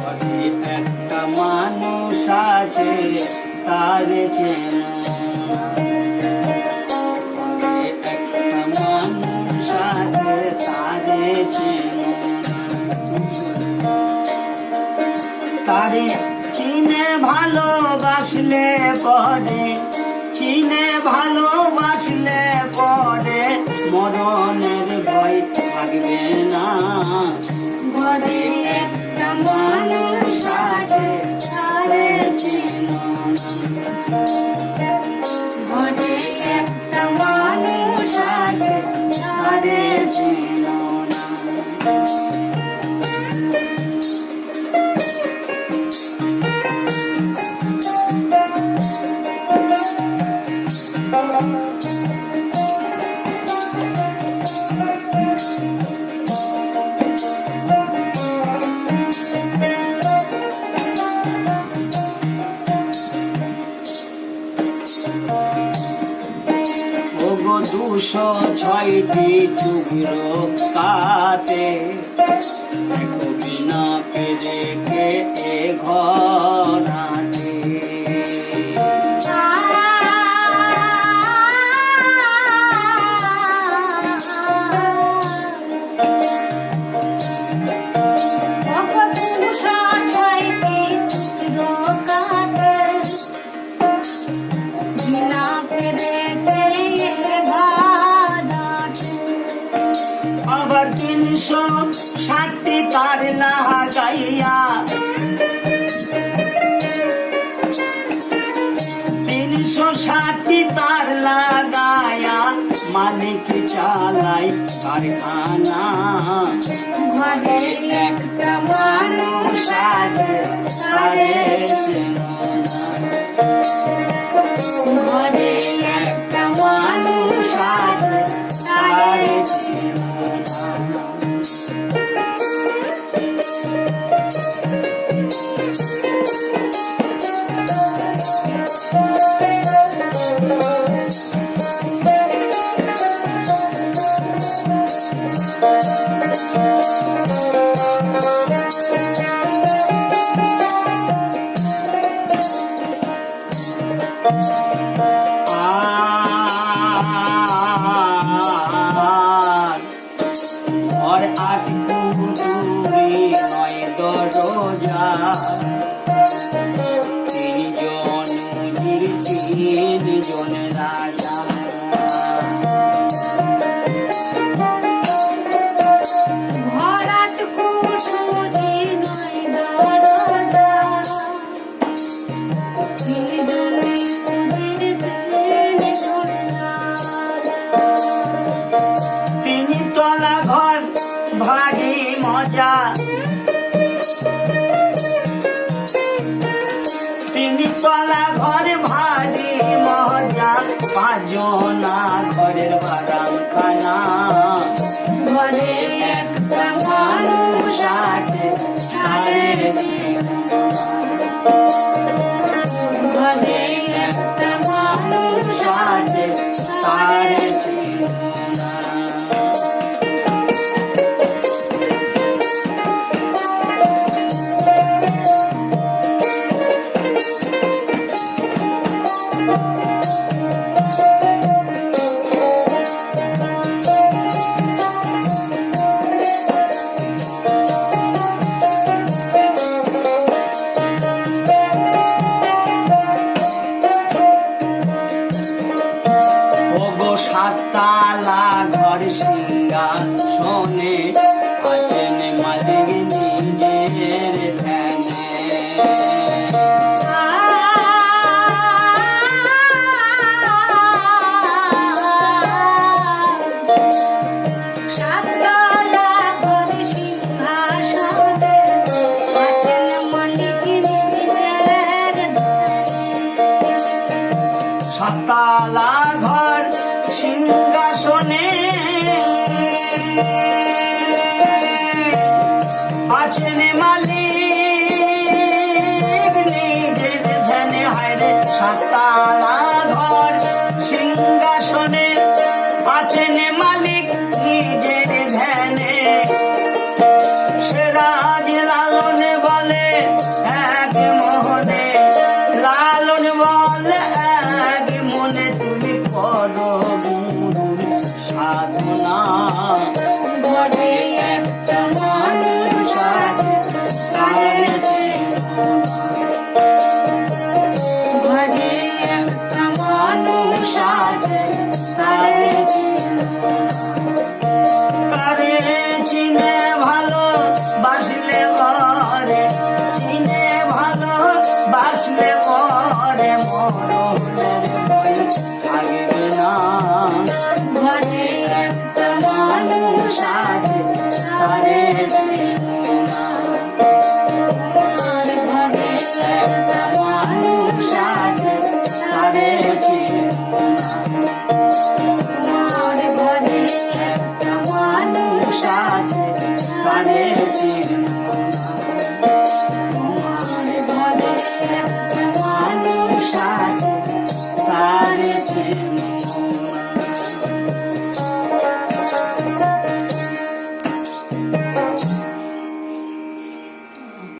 একটা মানুষ আছে তারে চেনো একটা মানুষ আছে তারে চেনো তারে চিনে ভালোবাসলে পরে চিনে ভালোবাসলে পরে মরণের ভয় থাকবে না ঘরে একটা মানুষ আছে তারে চেনো ঘরে একটা মানুষ আছে তারে চেনো ওগো 206টি টুকরো কাতে দেখো বিনা পেরেকে এ ঘর আটে আবার 360টি তার লাগাইয়া 360টি তার লাগায়া মালিক চালাই কারখানা ঘরে একটা মানুষ আছে তারে চেনো ঘরে একটা মানুষ আছে তারে চেনো और 8 কুতুরি 9 দরজা 3 জন উজির 3 জন রাজা ঘর 8 কুতুরি 9 দরজা 3 জন উজির 3 জন রাজা 3 তলা ঘর ভারী মজা 3 তলা ঘর ভারী মজা 5 জনা ঘরের বারামখানা ঘরে একটা মানুষ আছে তারে চেনো ঘরে একটা মানুষ আছে তারে চেনো ওগো 7 তালা ঘর সিংহাসনে আছেন মালিক নিজের ধ্যানে সাততলা ঘর সিংহাসনে আছেন মালিক নিজের ধ্যানে হায়রে 7 তালা ঘর সিংহাসনে আছেন মালিক নিজের ধ্যানে সে রাজ লালনে বলে ভালো বাসলে ঘরে, চিনে ভালো বাসলে পরে মরণের ভয় থাকবে না। ঘরে একটা মানুষ আছে তারে চিনো না। ঘরে একটা মানুষ আছে তারে চিনো না। তোমার ঘরে একটা মানুষ আছে তারে চিনো না। তোমার ঘরে একটা মানুষ আছে তারে চিনো না।